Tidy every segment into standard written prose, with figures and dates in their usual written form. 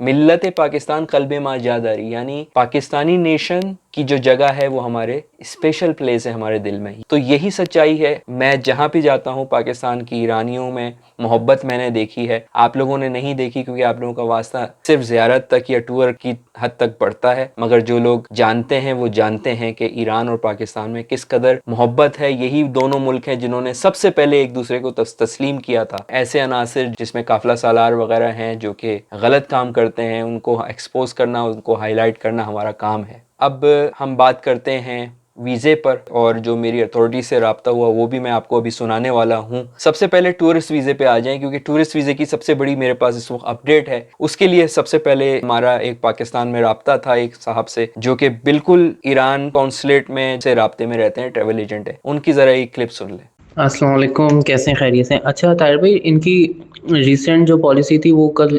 ملت پاکستان قلب ما جا داری، یعنی پاکستانی نیشن کی جو جگہ ہے وہ ہمارے اسپیشل پلیس ہے ہمارے دل میں. تو یہی سچائی ہے. میں جہاں بھی جاتا ہوں پاکستان کی ایرانیوں میں محبت میں نے دیکھی ہے. آپ لوگوں نے نہیں دیکھی کیونکہ آپ لوگوں کا واسطہ صرف زیارت تک یا ٹور کی حد تک پڑتا ہے، مگر جو لوگ جانتے ہیں وہ جانتے ہیں کہ ایران اور پاکستان میں کس قدر محبت ہے. یہی دونوں ملک ہیں جنہوں نے سب سے پہلے ایک دوسرے کو تسلیم کیا تھا. ایسے عناصر جس میں قافلہ سالار وغیرہ ہیں جو کہ غلط کام کرتے ہیں، ان کو ایکسپوز کرنا، ان کو ہائی لائٹ کرنا ہمارا کام ہے. اب ہم بات کرتے ہیں ویزے پر، اور جو میری اتھارٹی سے رابطہ ہوا وہ بھی میں آپ کو ابھی سنانے والا ہوں. سب سے پہلے ٹورسٹ ویزے پہ آ جائیں، کیونکہ ٹورسٹ ویزے کی سب سے بڑی میرے پاس اس وقت اپڈیٹ ہے. اس کے لیے سب سے پہلے ہمارا ایک پاکستان میں رابطہ تھا ایک صاحب سے جو کہ بالکل ایران کونسلیٹ میں سے رابطے میں رہتے ہیں، ٹریول ایجنٹ ہے. ان کی ذرا ایک کلپ سن لیں. السلام علیکم، کیسے ہیں؟ خیریت سے؟ اچھا طاہر بھائی، ان کی ریسنٹ جو پالیسی تھی وہ کل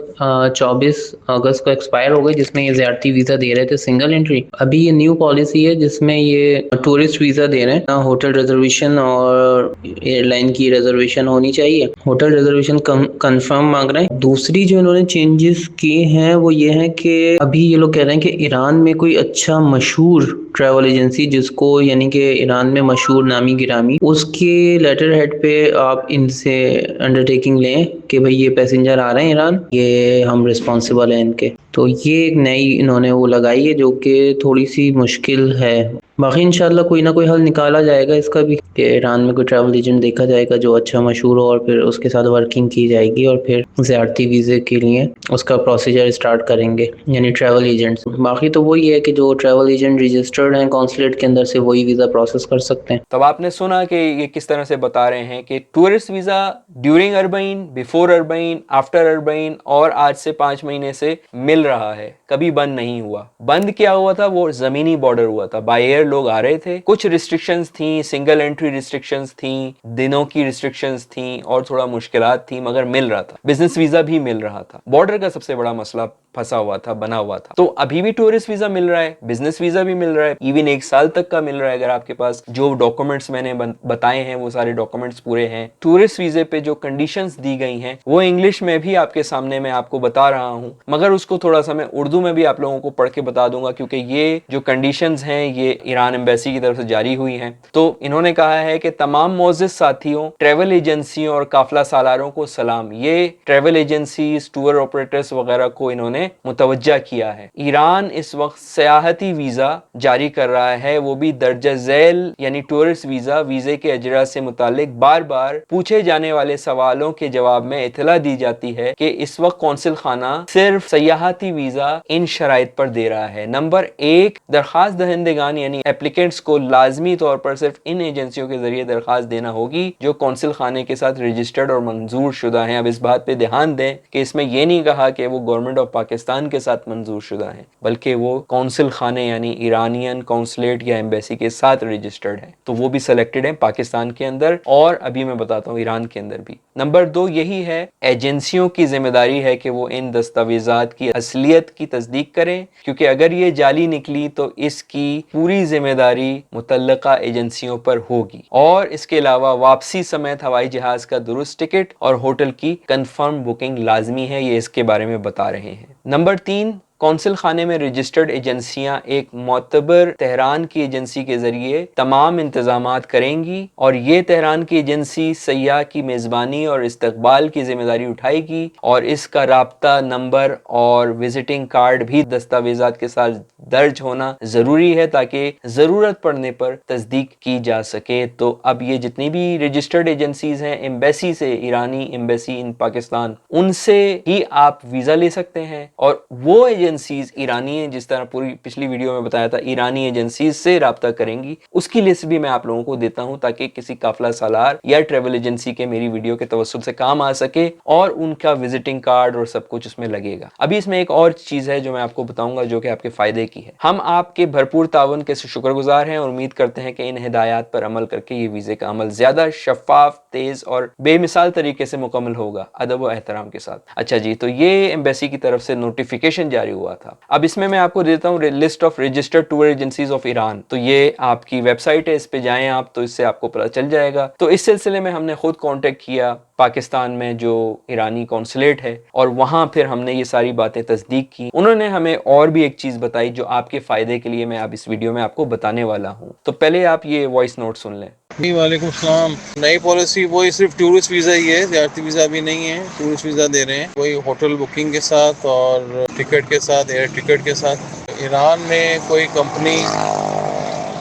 24 اگست کو ایکسپائر ہو گئی، جس میں یہ زیارتی ویزا دے رہے تھے سنگل انٹری. ابھی یہ نیو پالیسی ہے جس میں یہ ٹورسٹ ویزا دے رہے ہیں. ہوٹل ریزرویشن اور ایئر لائن کی ریزرویشن ہونی چاہیے. ہوٹل ریزرویشن کنفرم مانگ رہے ہیں. دوسری جو انہوں نے چینجز کیے ہیں وہ یہ ہے کہ ابھی یہ لوگ کہہ رہے ہیں کہ ایران میں کوئی اچھا مشہور ٹریول ایجنسی جس کو یعنی کہ ایران میں مشہور نامی گرامی، اس کے لیٹر ہیڈ پہ آپ ان سے انڈرٹیکنگ لیں کہ بھئی یہ پیسنجر آ رہے ہیں ایران، یہ ہم رسپانسبل ہیں ان کے. تو یہ ایک نئی انہوں نے وہ لگائی ہے جو کہ تھوڑی سی مشکل ہے. باقی انشاءاللہ کوئی نہ کوئی حل نکالا جائے گا اس کا بھی، کہ ایران میں کوئی ٹریول ایجنٹ دیکھا جائے گا جو اچھا مشہور ہو، اور پھر اس کے ساتھ ورکنگ کی جائے گی، اور پھر زیارتی ویزے کے لیے اس کا پروسیجر اسٹارٹ کریں گے، یعنی ٹریول ایجنٹس. باقی تو وہی ہے کہ جو ٹریول ایجنٹ رجسٹرڈ ہیں کونسلیٹ کے اندر سے وہی ویزا پروسیس کر سکتے ہیں. تب آپ نے سنا کہ یہ کس طرح سے بتا رہے ہیں کہ ٹورسٹ ویزا ڈیورنگ اربعین، بیفور اربعین، آفٹر اربعین اور آج سے 5 مہینے سے مل رہا ہے، کبھی بند نہیں ہوا. بند کیا ہوا تھا؟ وہ زمینی بارڈر ہوا تھا، بائی ایئر لوگ آ رہے تھے، کچھ ریسٹرکشنز تھیں، سنگل انٹری ریسٹرکشنز تھیں، دنوں کی ریسٹرکشنز تھیں، اور تھوڑا مشکلات تھیں، مگر مل رہا تھا. بزنس ویزا بھی مل رہا تھا. بارڈر کا سب سے بڑا مسئلہ پھنسا ہوا تھا، بنا ہوا تھا. تو ابھی بھی ٹورسٹ ویزا مل رہا ہے، بزنس ویزا بھی مل رہا ہے، ایون 1 سال تک کا مل رہا ہے اگر آپ کے پاس جو ڈاکومنٹس میں نے بتائے ہیں وہ سارے ڈاکومنٹس پورے ہیں. ٹورسٹ ویزے پہ جو کنڈیشنز دی گئی ہیں وہ انگلش میں بھی آپ کے سامنے میں آپ کو بتا رہا ہوں، مگر اس کو تھوڑا سا میں اردو میں بھی آپ لوگوں کو پڑھ کے بتا دوں گا، کیونکہ یہ جو کنڈیشنز ہیں یہ ایران ایمبیسی کی طرف سے جاری ہوئی ہیں. تو انہوں نے کہا ہے کہ تمام معزز ساتھیوں، ٹریول ایجنسیوں اور قافلہ سالاروں کو سلام. یہ ٹریول ایجنسیز، ٹور آپریٹرز وغیرہ کو انہوں نے متوجہ کیا ہے. ایران اس وقت سیاحتی ویزا جاری کر رہا ہے، وہ بھی درجہ ذیل یعنی ٹورسٹ ویزا. ویزے کے اجرا سے متعلق بار بار پوچھے جانے والے سوالوں کے جواب میں اطلاع دی جاتی ہے کہ اس وقت قونصل خانہ صرف سیاحتی ویزا ان شرائط پر دے رہا ہے. نمبر 1، درخواست دہندگان یعنی اپلیکینٹس کو لازمی طور پر صرف ان ایجنسیوں کے ذریعے درخواست دینا ہوگی جو قونصل خانے کے ساتھ رجسٹرڈ اور منظور شدہ ہیں. اب اس بات پہ دھیان دیں کہ اس میں یہ نہیں کہا کہ وہ گورنمنٹ آف پاکستان کے ساتھ منظور شدہ ہیں، بلکہ وہ قونصل خانے یعنی ایرانین قونسلیٹ یا ایمبیسی کے ساتھ رجسٹرڈ ہیں. تو وہ بھی سلیکٹڈ ہیں پاکستان کے اندر، اور ابھی میں بتاتا ہوں ایران کے اندر بھی. نمبر 2 یہی ہے، ایجنسیوں کی ذمہ داری ہے کہ وہ ان دستاویزات کی اصلیت کی تصدیق کریں، کیونکہ اگر یہ جعلی نکلی تو اس کی پوری ذمہ داری متعلقہ ایجنسیوں پر ہوگی. اور اس کے علاوہ واپسی سمیت ہوائی جہاز کا درست ٹکٹ اور ہوٹل کی کنفرم بکنگ لازمی ہے. یہ اس کے بارے میں بتا رہے ہیں. نمبر 3، قونصل خانے میں رجسٹرڈ ایجنسیاں ایک معتبر تہران کی ایجنسی کے ذریعے تمام انتظامات کریں گی، اور یہ تہران کی ایجنسی سیاح کی میزبانی اور استقبال کی ذمہ داری اٹھائے گی، اور اس کا رابطہ نمبر اور وزٹنگ کارڈ بھی دستاویزات کے ساتھ درج ہونا ضروری ہے تاکہ ضرورت پڑنے پر تصدیق کی جا سکے. تو اب یہ جتنی بھی رجسٹرڈ ایجنسیز ہیں ایمبیسی سے، ایرانی ایمبیسی ان پاکستان، ان سے ہی آپ ویزا لے سکتے ہیں. اور وہ ایجنسیز ایرانی ہیں، جس طرح پوری پچھلی ویڈیو میں بتایا تھا ایرانی ایجنسیز سے رابطہ کریں گی، اس کی لسٹ بھی میں آپ لوگوں کو دیتا ہوں تاکہ کسی قافلہ سالار یا ٹریول ایجنسی کے میری ویڈیو کے توسط سے کام آ سکے، اور ان کا وزٹنگ کارڈ اور سب کچھ اس میں لگے گا. ابھی اس میں ایک اور چیز ہے جو میں آپ کو بتاؤں گا جو کہ آپ کے فائدے کی ہے. ہم آپ کے بھرپور تعاون کے شکر گزار ہیں اور امید کرتے ہیں کہ ان ہدایات پر عمل کر کے یہ ویزے کا عمل زیادہ شفاف، تیز اور بے مثال طریقے سے مکمل ہوگا، ادب و احترام کے ساتھ. اچھا جی، تو یہ ایمبیسی کی طرف سے نوٹیفیکیشن جاری ہوا تھا. اب اس میں آپ کو دیتا ہوں list of registered tour agencies of Iran. تو یہ آپ کی ویب سائٹ ہے، اس پہ جائیں آپ تو اس سے آپ کو پتہ چل جائے گا. تو اس سلسلے میں ہم نے خود کانٹیکٹ کیا پاکستان میں جو ایرانی کونسلیٹ ہے، اور وہاں پھر ہم نے یہ ساری باتیں تصدیق کی. انہوں نے ہمیں اور بھی ایک چیز بتائی جو آپ کے فائدے کے لیے میں اب اس ویڈیو میں آپ کو بتانے والا ہوں. تو پہلے آپ یہ وائس نوٹ سن لیں. جی وعلیکم السلام. نئی پالیسی وہی صرف ٹورسٹ ویزا ہی ہے، زیارتی ویزا بھی نہیں ہے، ٹورسٹ ویزا دے رہے ہیں وہی ہوٹل بکنگ کے ساتھ اور ٹکٹ کے ساتھ، ایئر ٹکٹ کے ساتھ. ایران میں کوئی کمپنی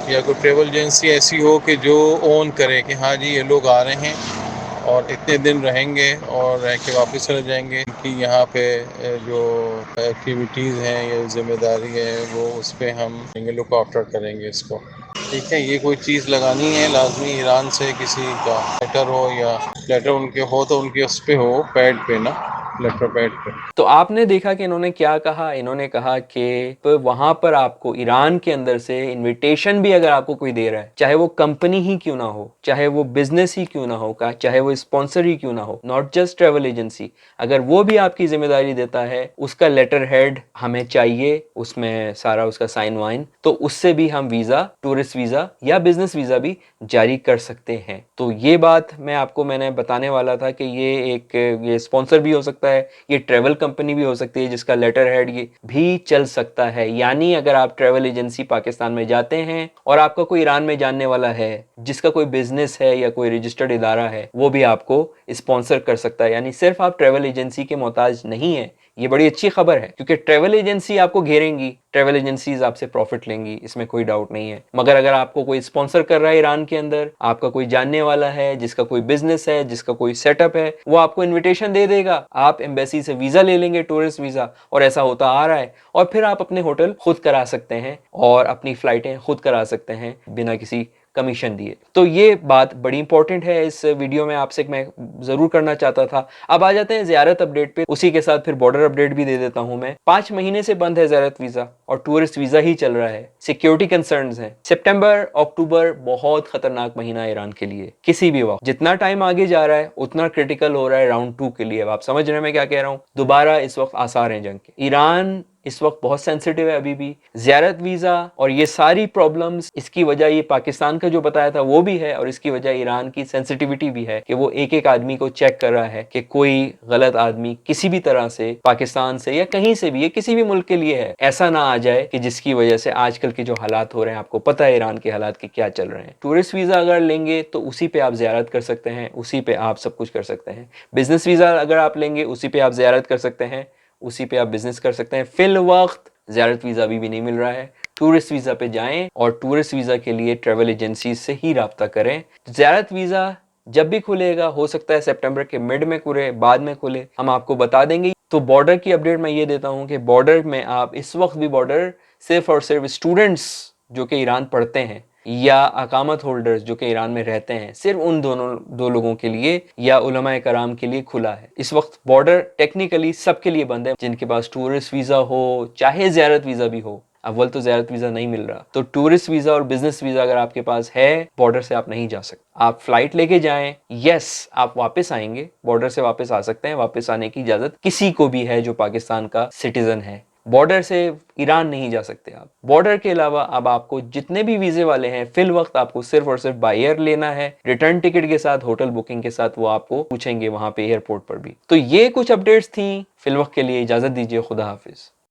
یا کوئی ٹریول ایجنسی ایسی ہو کہ جو اون کرے کہ ہاں جی یہ لوگ آ رہے ہیں اور اتنے دن رہیں گے اور رہ کے واپس چلے جائیں گے، کہ یہاں پہ جو ایکٹیویٹیز ہیں یا ذمہ داری ہے وہ اس پہ ہم لک آفٹر کریں گے اس کو. ٹھیک ہے، یہ کوئی چیز لگانی ہے لازمی ایران سے کسی کا لیٹر ہو یا لیٹر ان کے ہو تو ان کے اس پہ ہو، پیڈ پہ نا، لیٹر پیڈ پہ. تو آپ نے دیکھا کہ انہوں نے کیا کہا. انہوں نے کہا کہ وہاں پر آپ کو ایران کے اندر سے انویٹیشن بھی اگر آپ کو کوئی دے رہا ہے، چاہے وہ کمپنی ہی کیوں نہ ہو، چاہے وہ بزنس ہی کیوں نہ ہو، چاہے وہ اسپانسر ہی کیوں نہ ہو، ناٹ جسٹ ٹریول ایجنسی، اگر وہ بھی آپ کی ذمہ داری دیتا ہے، اس کا لیٹر ہیڈ ہمیں چاہیے، اس میں سارا اس کا سائن وائن، تو اس سے بھی ہم ویزا، ٹورسٹ ویزا یا بزنس ویزا بھی جاری کر سکتے ہیں. تو یہ بات میں نے بتانے والا تھا کہ یہ اسپانسر بھی ہو سکتا ہے، یہ ٹریول کمپنی بھی ہو سکتی ہے جس کا لیٹر ہیڈ یہ بھی چل سکتا ہے. یعنی اگر آپ ٹریول ایجنسی پاکستان میں جاتے ہیں اور آپ کا کوئی ایران میں جاننے والا ہے جس کا کوئی بزنس ہے یا کوئی رجسٹرڈ ادارہ ہے، وہ بھی آپ کو اسپانسر کر سکتا ہے. یعنی صرف آپ ٹریول ایجنسی کے محتاج نہیں ہیں. یہ بڑی اچھی خبر ہے کیونکہ ٹریول ایجنسی آپ کو گھیریں گی، ٹریول ایجنسیز آپ سے پروفٹ لیں گی، اس میں کوئی ڈاؤٹ نہیں ہے. مگر اگر آپ کو کوئی اسپانسر کر رہا ہے ایران کے اندر، آپ کا کوئی جاننے والا ہے جس کا کوئی بزنس ہے، جس کا کوئی سیٹ اپ ہے، وہ آپ کو انویٹیشن دے دے گا، آپ ایمبیسی سے ویزا لے لیں گے، ٹورسٹ ویزا، اور ایسا ہوتا آ رہا ہے. اور پھر آپ اپنے ہوٹل خود کرا سکتے ہیں اور اپنی فلائٹیں خود کرا سکتے ہیں بنا کسی کمیشن دیے. تو یہ بات بڑی امپورٹنٹ ہے، اس ویڈیو میں آپ سے میں ضرور کرنا چاہتا تھا. اب آ جاتے ہیں زیارت اپڈیٹ پہ. اسی کے ساتھ پھر بارڈر اپڈیٹ بھی دے دیتا ہوں میں. 5 مہینے سے بند ہے زیارت ویزا اور ٹورسٹ ویزا ہی چل رہا ہے. سیکیورٹی کنسرنز ہیں. سپٹمبر اکتوبر بہت خطرناک مہینہ ایران کے لیے. کسی بھی وقت جتنا ٹائم آگے جا رہا ہے اتنا کرٹیکل ہو رہا ہے راؤنڈ 2 کے لیے. اب آپ سمجھ رہے ہیں میں کیا کہہ رہا ہوں. دوبارہ اس وقت آثار ہیں جنگ کے. ایران اس وقت بہت سینسیٹیو ہے ابھی بھی. زیارت ویزا اور یہ ساری پرابلمز، اس کی وجہ یہ پاکستان کا جو بتایا تھا وہ بھی ہے، اور اس کی وجہ ایران کی سینسیٹیوٹی بھی ہے کہ وہ ایک ایک آدمی کو چیک کر رہا ہے کہ کوئی غلط آدمی کسی بھی طرح سے پاکستان سے یا کہیں سے بھی، یہ کسی بھی ملک کے لیے ہے، ایسا نہ آ جائے کہ جس کی وجہ سے آج کل کے جو حالات ہو رہے ہیں، آپ کو پتہ ہے ایران کے حالات کے کیا چل رہے ہیں. ٹورسٹ ویزا اگر لیں گے تو اسی پہ آپ زیارت کر سکتے ہیں، اسی پہ آپ سب کچھ کر سکتے ہیں. بزنس ویزا اگر آپ لیں گے اسی پہ آپ زیارت کر سکتے ہیں، اسی پہ آپ بزنس کر سکتے ہیں. فی الوقت زیارت ویزا بھی نہیں مل رہا ہے. ٹورسٹ ویزا پہ جائیں اور ٹورسٹ ویزا کے لیے ٹریول ایجنسیز سے ہی رابطہ کریں. زیارت ویزا جب بھی کھلے گا، ہو سکتا ہے سپٹمبر کے مڈ میں کھلے، بعد میں کھلے، ہم آپ کو بتا دیں گے. تو بارڈر کی اپڈیٹ میں یہ دیتا ہوں کہ بارڈر میں آپ اس وقت بھی بارڈر صرف اور صرف اسٹوڈنٹس جو کہ ایران پڑھتے ہیں یا اقامت ہولڈرز جو کہ ایران میں رہتے ہیں، صرف ان دو لوگوں کے لیے یا علماء کرام کے لیے کھلا ہے. اس وقت بارڈر ٹیکنیکلی سب کے لیے بند ہے جن کے پاس ٹورسٹ ویزا ہو چاہے زیارت ویزا بھی ہو. اول تو زیارت ویزا نہیں مل رہا، تو ٹورسٹ ویزا اور بزنس ویزا اگر آپ کے پاس ہے، بارڈر سے آپ نہیں جا سکتے. آپ فلائٹ لے کے جائیں، یس آپ واپس آئیں گے، بارڈر سے واپس آ سکتے ہیں. واپس آنے کی اجازت کسی کو بھی ہے جو پاکستان کا سٹیزن ہے. بارڈر سے ایران نہیں جا سکتے آپ. بارڈر کے علاوہ اب آپ کو جتنے بھی ویزے والے ہیں، فی الوقت آپ کو صرف اور صرف بائی ایئر لینا ہے، ریٹرن ٹکٹ کے ساتھ، ہوٹل بکنگ کے ساتھ. وہ آپ کو پوچھیں گے وہاں پہ ایئرپورٹ پر بھی. تو یہ کچھ اپڈیٹس تھیں. فی الوقت کے لیے اجازت دیجیے. خدا حافظ.